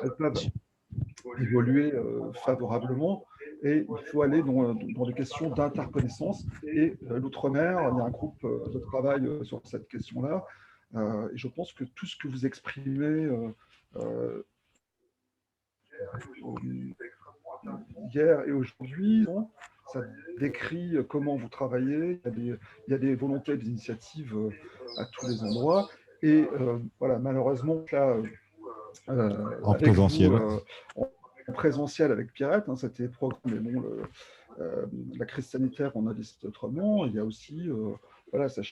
elles peuvent évoluer favorablement, et il faut aller dans des questions d'interconnaissance. Et l'outre-mer, il y a un groupe de travail sur cette question-là. Et je pense que tout ce que vous exprimez hier et aujourd'hui, ça décrit comment vous travaillez. Il y a des volontés, des initiatives à tous les endroits. Et voilà, malheureusement, là, en présentiel. En présentiel avec Pierrette, hein, c'était programme, mais bon, la crise sanitaire, on a décidé autrement. Il y a aussi, voilà, ça.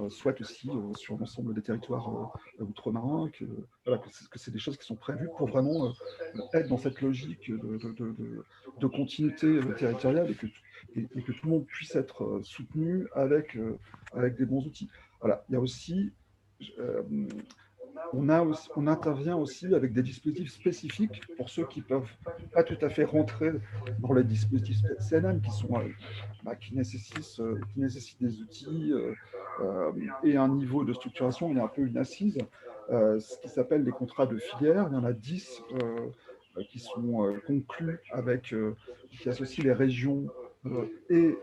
Soit aussi sur l'ensemble des territoires outre-marins, voilà, que c'est des choses qui sont prévues pour vraiment être dans cette logique de continuité territoriale, et que tout le monde puisse être soutenu avec des bons outils. Voilà. Il y a aussi, on intervient aussi avec des dispositifs spécifiques pour ceux qui ne peuvent pas tout à fait rentrer dans les dispositifs CNM, qui nécessitent des outils et un niveau de structuration. Il y a un peu une assise, ce qui s'appelle les contrats de filière. Il y en a 10 qui sont conclus qui associent les régions et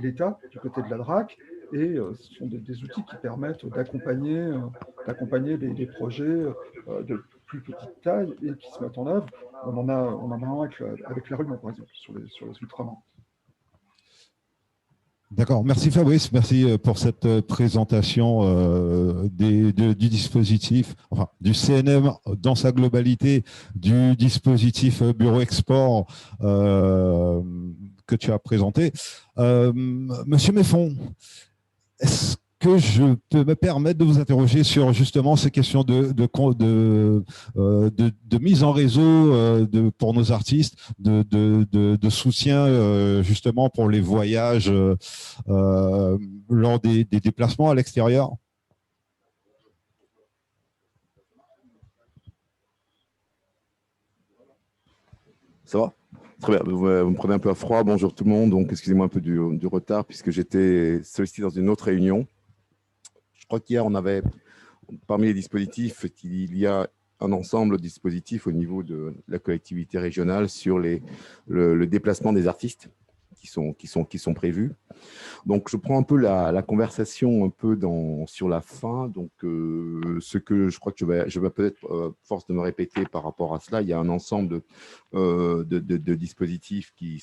l'État du côté de la DRAC. Et ce sont des outils qui permettent d'accompagner des projets de plus petite taille et qui se mettent en œuvre. On en a un avec la Réunion, par exemple, sur les ultramarins. D'accord, merci Fabrice, merci pour cette présentation du dispositif, enfin du CNM dans sa globalité, du dispositif Bureau Export que tu as présenté. Monsieur Meffon, est-ce que je peux me permettre de vous interroger sur justement ces questions de mise en réseau pour nos artistes, de soutien justement pour les voyages lors des déplacements à l'extérieur? Ça va? Très bien, vous me prenez un peu à froid. Bonjour tout le monde, donc excusez-moi un peu du retard puisque j'étais sollicité dans une autre réunion. Je crois qu'hier, on avait, parmi les dispositifs, il y a un ensemble de dispositifs au niveau de la collectivité régionale sur le déplacement des artistes qui sont prévus. Donc, je prends un peu la conversation un peu sur la fin. Donc, ce que je crois que je vais peut-être force de me répéter par rapport à cela. Il y a un ensemble de dispositifs qui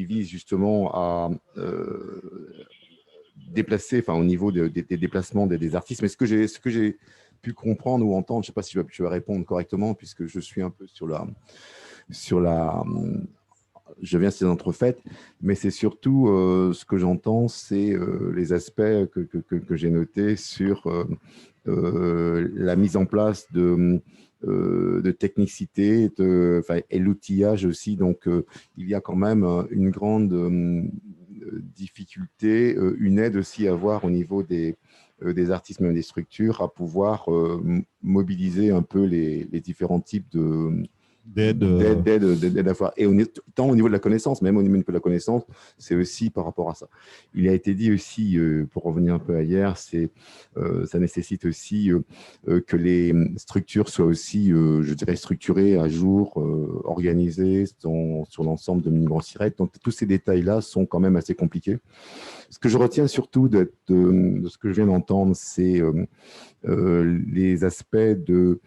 visent justement à déplacer, enfin au niveau des déplacements des artistes. Mais ce que j'ai pu comprendre ou entendre, je ne sais pas si je vais répondre correctement puisque je suis un peu je viens ces entrefaites, mais c'est surtout ce que j'entends, c'est les aspects que j'ai notés sur la mise en place de technicité et l'outillage aussi. Donc, il y a quand même une grande difficulté, une aide aussi à avoir au niveau des artistes, même des structures, à pouvoir mobiliser un peu les différents types d'aide à voir. Et tant au niveau de la connaissance, même au niveau de la connaissance, c'est aussi par rapport à ça. Il a été dit aussi, pour revenir un peu à hier, ça nécessite aussi que les structures soient aussi, je dirais, structurées, à jour, organisées sur l'ensemble de Mini-Branchirec. Donc, tous ces détails-là sont quand même assez compliqués. Ce que je retiens surtout de ce que je viens d'entendre, c'est les aspects de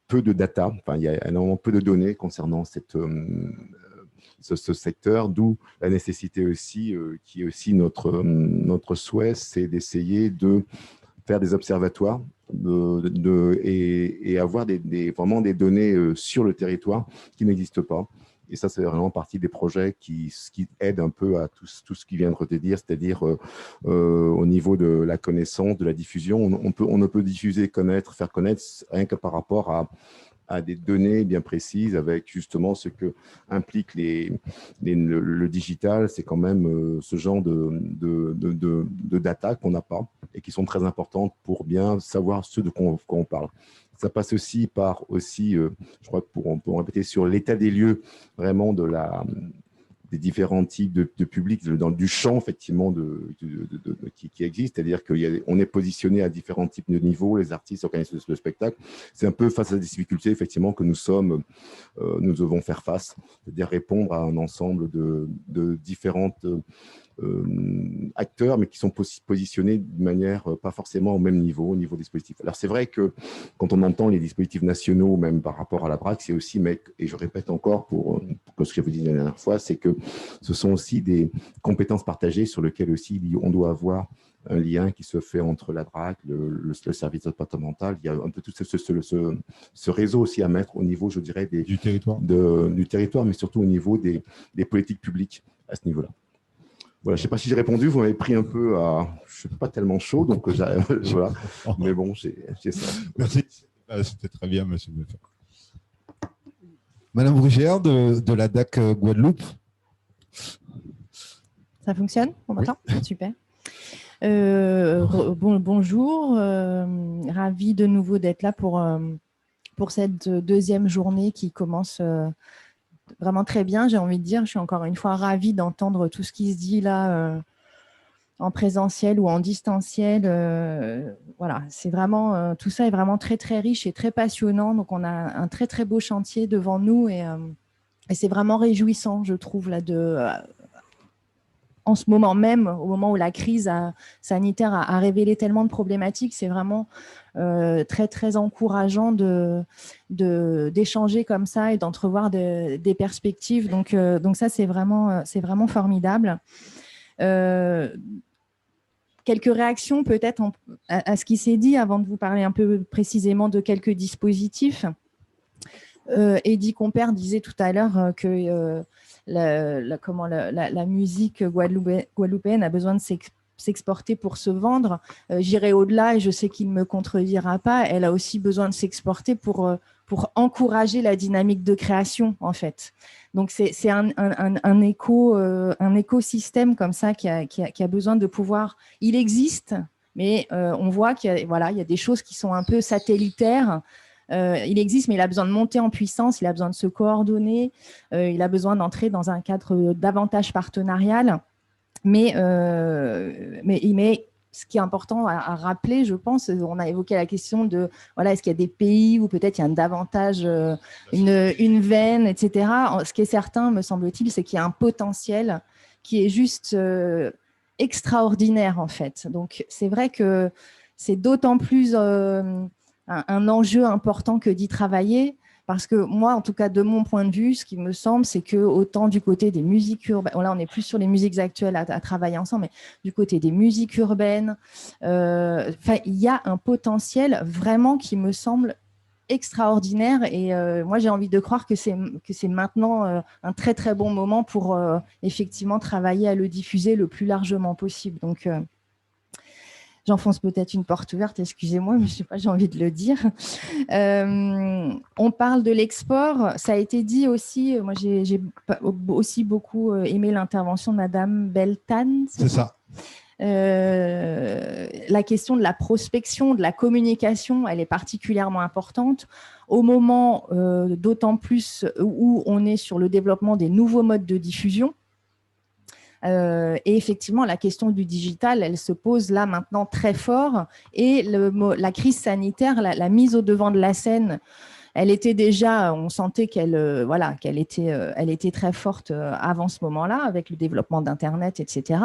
peu de data, enfin, il y a énormément peu de données concernant ce secteur, d'où la nécessité aussi, qui est aussi notre souhait, c'est d'essayer de faire des observatoires et avoir vraiment des données sur le territoire qui n'existent pas. Et ça, c'est vraiment partie des projets qui aident un peu à tout ce qui vient de te dire, c'est-à-dire au niveau de la connaissance, de la diffusion. On ne peut diffuser, connaître, faire connaître rien que par rapport à des données bien précises avec justement ce que implique le digital. C'est quand même ce genre de data qu'on n'a pas et qui sont très importantes pour bien savoir ce de quoi on parle. Ça passe aussi par, je crois qu'on peut répéter, sur l'état des lieux vraiment des différents types de publics, du champ effectivement qui existe, c'est-à-dire qu'on est positionné à différents types de niveaux, les artistes, organisent le spectacle. C'est un peu face à des difficultés effectivement que nous devons faire face, c'est-à-dire répondre à un ensemble de différentes acteurs, mais qui sont positionnés de manière pas forcément au même niveau, au niveau dispositif. Alors c'est vrai que quand on entend les dispositifs nationaux, même par rapport à la BRAC, c'est aussi, et je répète encore pour ce que je vous dis la dernière fois, c'est que ce sont aussi des compétences partagées sur lesquelles aussi on doit avoir un lien qui se fait entre la BRAC, le service départemental. Il y a un peu tout ce réseau aussi à mettre au niveau, je dirais, du territoire, mais surtout au niveau des politiques publiques à ce niveau-là. Voilà, je ne sais pas si j'ai répondu, vous m'avez pris un peu à… Je ne suis pas tellement chaud, donc voilà. Mais bon, c'est ça. Merci, c'était très bien, monsieur Beffet. Madame Brugère de la DAC Guadeloupe. Ça fonctionne? On m'entend? Oui. Super. Bonjour, ravi de nouveau d'être là pour cette deuxième journée qui commence vraiment très bien, j'ai envie de dire. Je suis encore une fois ravie d'entendre tout ce qui se dit là en présentiel ou en distanciel. Voilà, c'est vraiment, tout ça est vraiment très, très riche et très passionnant. Donc, on a un très, très beau chantier devant nous et c'est vraiment réjouissant, je trouve, là, en ce moment même, au moment où la crise sanitaire a révélé tellement de problématiques, c'est vraiment très, très encourageant d'échanger comme ça et d'entrevoir des perspectives. Donc ça, c'est vraiment formidable. Quelques réactions peut-être à ce qui s'est dit avant de vous parler un peu précisément de quelques dispositifs. Eddy Compère disait tout à l'heure que la musique guadeloupéenne a besoin de s'exporter pour se vendre. J'irai au-delà et je sais qu'il ne me contredira pas. Elle a aussi besoin de s'exporter pour encourager la dynamique de création, en fait. Donc, c'est un écosystème comme ça qui a besoin de pouvoir… Il existe, mais on voit qu'il y a des choses qui sont un peu satellitaires. Il existe, mais il a besoin de monter en puissance, il a besoin de se coordonner, il a besoin d'entrer dans un cadre davantage partenarial. Mais ce qui est important à rappeler, je pense, on a évoqué la question de est-ce qu'il y a des pays où peut-être il y a davantage une veine, etc. Ce qui est certain, me semble-t-il, c'est qu'il y a un potentiel qui est juste extraordinaire, en fait. Donc, c'est vrai que c'est d'autant plus un enjeu important que d'y travailler, parce que moi, en tout cas, de mon point de vue, ce qui me semble, c'est que autant du côté des musiques urbaines, là, on n'est plus sur les musiques actuelles à travailler ensemble, mais du côté des musiques urbaines, il y a un potentiel vraiment qui me semble extraordinaire. Et moi, j'ai envie de croire que c'est maintenant un très, très bon moment pour effectivement travailler à le diffuser le plus largement possible. Donc, j'enfonce peut-être une porte ouverte, excusez-moi, mais je ne sais pas, j'ai envie de le dire. On parle de l'export, ça a été dit aussi, moi j'ai aussi beaucoup aimé l'intervention de Madame Beltane. C'est ça. La question de la prospection, de la communication, elle est particulièrement importante. Au moment d'autant plus où on est sur le développement des nouveaux modes de diffusion, et effectivement, la question du digital, elle se pose là maintenant très fort. Et la crise sanitaire, la mise au devant de la scène, elle était déjà, on sentait qu'elle était très forte avant ce moment-là, avec le développement d'Internet, etc.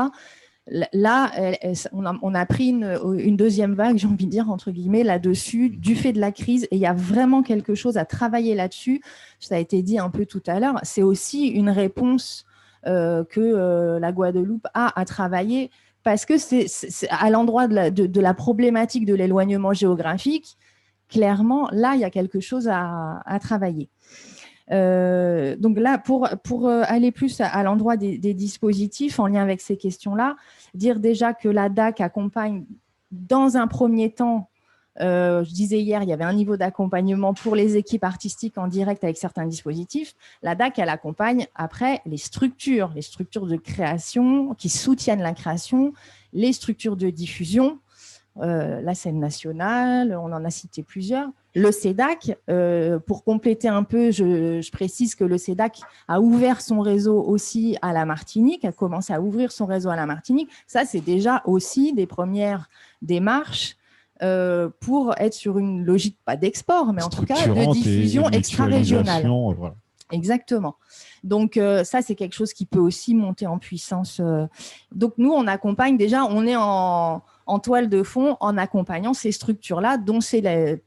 Là, on a pris une deuxième vague, j'ai envie de dire, entre guillemets, là-dessus, du fait de la crise. Et il y a vraiment quelque chose à travailler là-dessus. Ça a été dit un peu tout à l'heure. C'est aussi une réponse que la Guadeloupe a à travailler parce que c'est à l'endroit de la problématique de l'éloignement géographique, clairement, là, il y a quelque chose à travailler. Donc là, pour aller plus à l'endroit des dispositifs en lien avec ces questions-là, dire déjà que la DAC accompagne dans un premier temps, je disais hier, il y avait un niveau d'accompagnement pour les équipes artistiques en direct avec certains dispositifs. La DAC, elle accompagne après les structures de création qui soutiennent la création, les structures de diffusion, la scène nationale, on en a cité plusieurs. Le CEDAC, pour compléter un peu, je précise que le CEDAC a ouvert son réseau aussi à la Martinique, a commencé à ouvrir son réseau à la Martinique. Ça, c'est déjà aussi des premières démarches pour être sur une logique, pas d'export, mais en tout cas de diffusion extra-régionale. Voilà. Exactement. Donc, ça, c'est quelque chose qui peut aussi monter en puissance. Donc, nous, on accompagne déjà, on est en toile de fond en accompagnant ces structures-là, dont c'est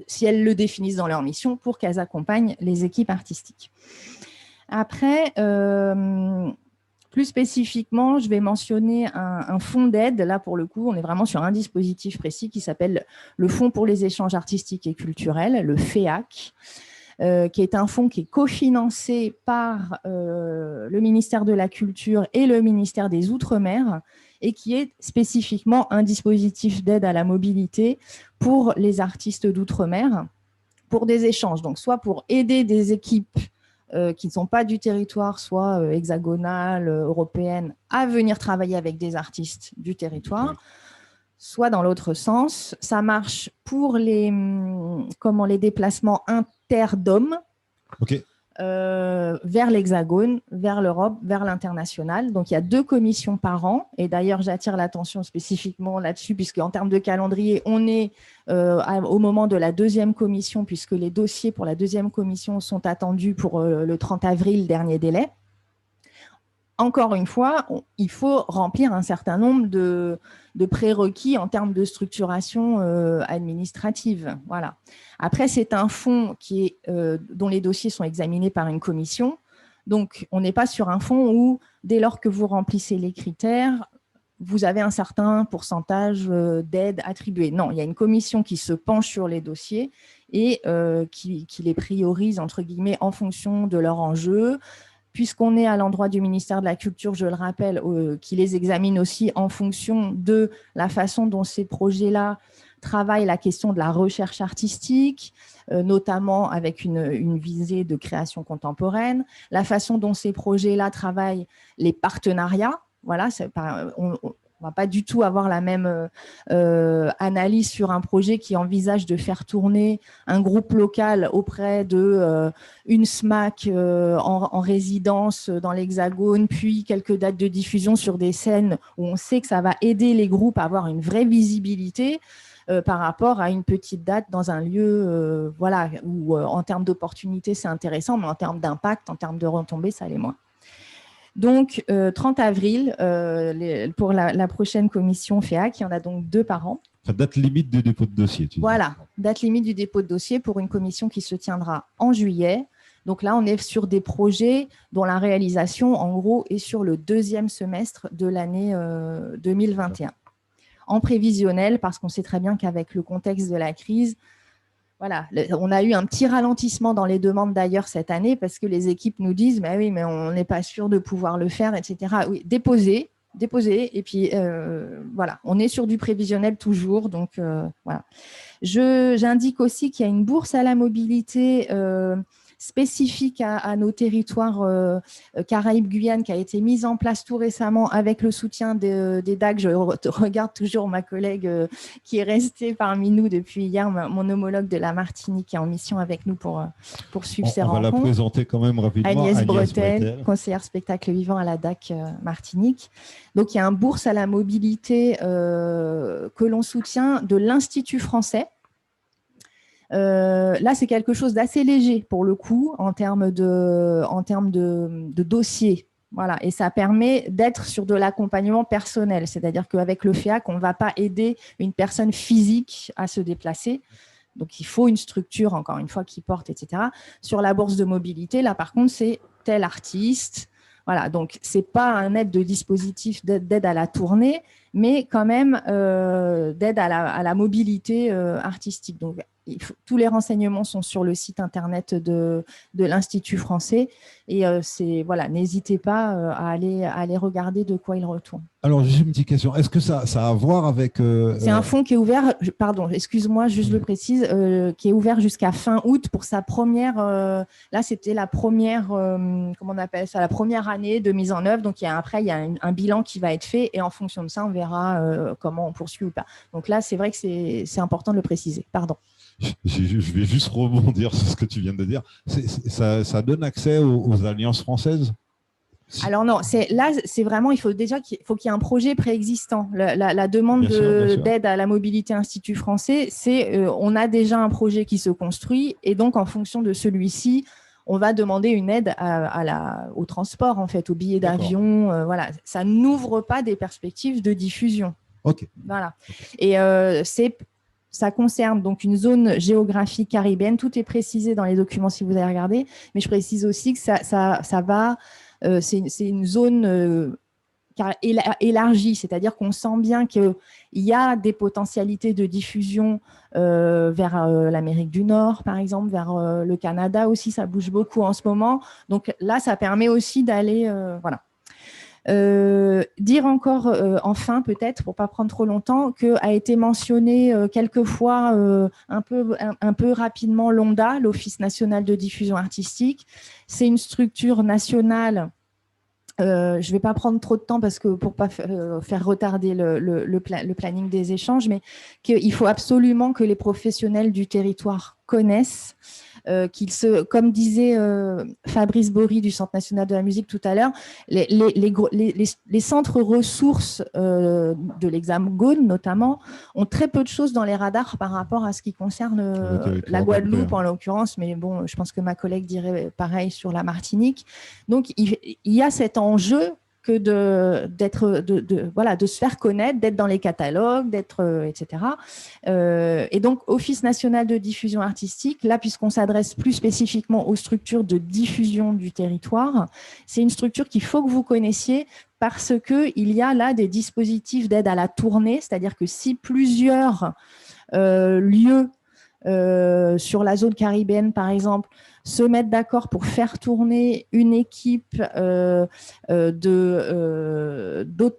si elles le définissent dans leur mission, pour qu'elles accompagnent les équipes artistiques. Après, plus spécifiquement, je vais mentionner un fonds d'aide. Là, pour le coup, on est vraiment sur un dispositif précis qui s'appelle le Fonds pour les échanges artistiques et culturels, le FEAC, qui est un fonds qui est cofinancé par le ministère de la Culture et le ministère des Outre-mer et qui est spécifiquement un dispositif d'aide à la mobilité pour les artistes d'Outre-mer, pour des échanges. Donc, soit pour aider des équipes qui ne sont pas du territoire, soit hexagonales, européennes, à venir travailler avec des artistes du territoire, soit dans l'autre sens. Ça marche pour les déplacements inter-DOM vers l'hexagone, vers l'Europe, vers l'international. Donc, il y a 2 commissions par an. Et d'ailleurs, j'attire l'attention spécifiquement là-dessus, puisqu'en termes de calendrier, on est au moment de la 2e commission, puisque les dossiers pour la 2e commission sont attendus pour le 30 avril, dernier délai. Encore une fois, il faut remplir un certain nombre de prérequis en termes de structuration administrative. Voilà. Après, c'est un fonds dont les dossiers sont examinés par une commission. Donc, on n'est pas sur un fonds où, dès lors que vous remplissez les critères, vous avez un certain pourcentage d'aide attribuée. Non, il y a une commission qui se penche sur les dossiers et qui les priorise, entre guillemets, en fonction de leur enjeu. Puisqu'on est à l'endroit du ministère de la Culture, je le rappelle, qui les examine aussi en fonction de la façon dont ces projets-là travaillent la question de la recherche artistique, notamment avec une visée de création contemporaine, la façon dont ces projets-là travaillent les partenariats. Voilà, on ne va pas du tout avoir la même analyse sur un projet qui envisage de faire tourner un groupe local auprès d'une SMAC en résidence dans l'Hexagone, puis quelques dates de diffusion sur des scènes où on sait que ça va aider les groupes à avoir une vraie visibilité par rapport à une petite date dans un lieu voilà, où en termes d'opportunité, c'est intéressant, mais en termes d'impact, en termes de retombées, ça l'est moins. Donc, 30 avril, pour la prochaine commission FEAC, il y en a donc 2 par an. Enfin, date limite de dépôt de dossier. Voilà, date limite du dépôt de dossier pour une commission qui se tiendra en juillet. Donc là, on est sur des projets dont la réalisation, en gros, est sur le 2e semestre de l'année 2021. En prévisionnel, parce qu'on sait très bien qu'avec le contexte de la crise, voilà, on a eu un petit ralentissement dans les demandes d'ailleurs cette année parce que les équipes nous disent « mais oui, mais on n'est pas sûr de pouvoir le faire, etc. » Oui, déposer, et puis voilà, on est sur du prévisionnel toujours. Donc voilà. J'indique aussi qu'il y a une bourse à la mobilité spécifique à nos territoires Caraïbes-Guyane qui a été mise en place tout récemment avec le soutien des DAC. Je regarde toujours ma collègue qui est restée parmi nous depuis hier, mon homologue de la Martinique qui est en mission avec nous pour suivre ces rencontres. On va la présenter quand même rapidement. Agnès Bretel, conseillère spectacle vivant à la DAC Martinique. Donc, il y a un bourse à la mobilité que l'on soutient de l'Institut français. Là, c'est quelque chose d'assez léger pour le coup en termes de dossier. Voilà. Et ça permet d'être sur de l'accompagnement personnel. C'est-à-dire qu'avec le FEAC, on ne va pas aider une personne physique à se déplacer. Donc, il faut une structure, encore une fois, qui porte, etc. Sur la bourse de mobilité, là, par contre, c'est tel artiste, Voilà, donc ce n'est pas un aide de dispositif d'aide à la tournée, mais quand même d'aide à la mobilité artistique. Donc, tous les renseignements sont sur le site internet de l'Institut français et voilà, n'hésitez pas à aller regarder de quoi il retourne. Alors, j'ai une petite question. Est-ce que ça a à voir avec… C'est un fonds qui est ouvert, pardon, excuse-moi, juste le précise, qui est ouvert jusqu'à fin août pour sa première, là c'était la première, comment on appelle ça, la première année de mise en œuvre. Donc après, il y a un bilan qui va être fait et en fonction de ça, on verra comment on poursuit ou pas. Donc là, c'est vrai que c'est important de le préciser. Pardon. Je vais juste rebondir sur ce que tu viens de dire. Ça donne accès aux alliances françaises? Alors non, là, c'est vraiment, il faut qu'il y ait un projet préexistant. La demande d'aide à la mobilité Institut français, c'est on a déjà un projet qui se construit et donc en fonction de celui-ci, on va demander une aide au transport, en fait, aux billets d'avion. Voilà, ça n'ouvre pas des perspectives de diffusion. Ok. Voilà. Et ça concerne donc une zone géographique caribéenne. Tout est précisé dans les documents si vous avez regardé, mais je précise aussi que ça va… c'est une zone élargie, c'est-à-dire qu'on sent bien qu'il y a des potentialités de diffusion vers l'Amérique du Nord, par exemple, vers le Canada aussi, ça bouge beaucoup en ce moment. Donc là, ça permet aussi d'aller… voilà. Dire encore enfin peut-être pour pas prendre trop longtemps que a été mentionné quelquefois un peu rapidement l'ONDA, l'Office national de diffusion artistique. C'est une structure nationale. Je vais pas prendre trop de temps parce que pour pas faire retarder le planning des échanges, mais qu'il faut absolument que les professionnels du territoire connaissent. Comme disait Fabrice Bory du Centre national de la musique tout à l'heure, les centres ressources de l'Hexagone notamment ont très peu de choses dans les radars par rapport à ce qui concerne la Guadeloupe en l'occurrence, mais bon, je pense que ma collègue dirait pareil sur la Martinique. Donc il y a cet enjeu que de se faire connaître, d'être dans les catalogues, etc. Et donc, Office national de diffusion artistique, là, puisqu'on s'adresse plus spécifiquement aux structures de diffusion du territoire, c'est une structure qu'il faut que vous connaissiez parce qu'il y a là des dispositifs d'aide à la tournée, c'est-à-dire que si plusieurs lieux sur la zone caribéenne, par exemple, se mettre d'accord pour faire tourner une équipe d'autres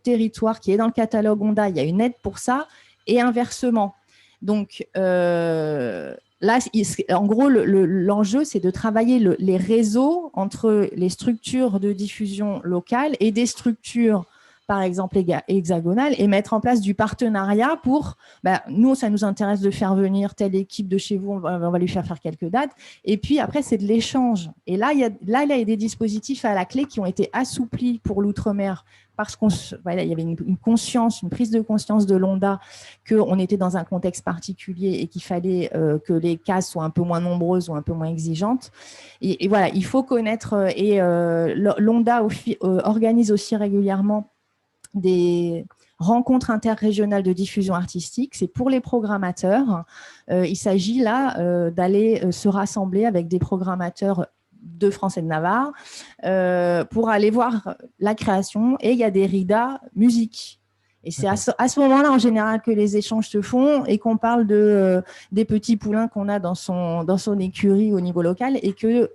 territoires qui est dans le catalogue ONDA, il y a une aide pour ça, et inversement. Donc, là, en gros, l'enjeu, c'est de travailler les réseaux entre les structures de diffusion locales et des structures par exemple hexagonale, et mettre en place du partenariat pour, nous, ça nous intéresse de faire venir telle équipe de chez vous, on va lui faire quelques dates, et puis après, c'est de l'échange. Et là, il y a des dispositifs à la clé qui ont été assouplis pour l'outre-mer, parce qu'il y avait une prise de conscience de l'ONDA qu'on était dans un contexte particulier et qu'il fallait que les cases soient un peu moins nombreuses ou un peu moins exigeantes. Et voilà, il faut connaître, et l'ONDA organise aussi régulièrement des rencontres interrégionales de diffusion artistique. C'est pour les programmateurs. Il s'agit là d'aller se rassembler avec des programmateurs de France et de Navarre pour aller voir la création. Et il y a des RIDA musique. Et c'est à ce moment-là, en général, que les échanges se font et qu'on parle des petits poulains qu'on a dans son écurie au niveau local et que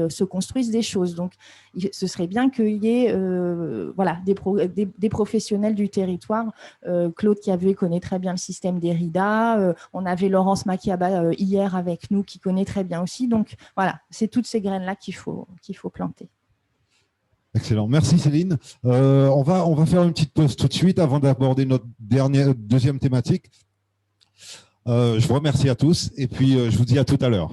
se construisent des choses. Donc, ce serait bien qu'il y ait des professionnels du territoire. Claude Cavuet connaît très bien le système des RIDA. On avait Laurence Makiaba hier avec nous qui connaît très bien aussi. Donc, voilà, c'est toutes ces graines-là qu'il faut planter. Excellent. Merci Céline. On va faire une petite pause tout de suite avant d'aborder notre deuxième thématique. Je vous remercie à tous et puis je vous dis à tout à l'heure.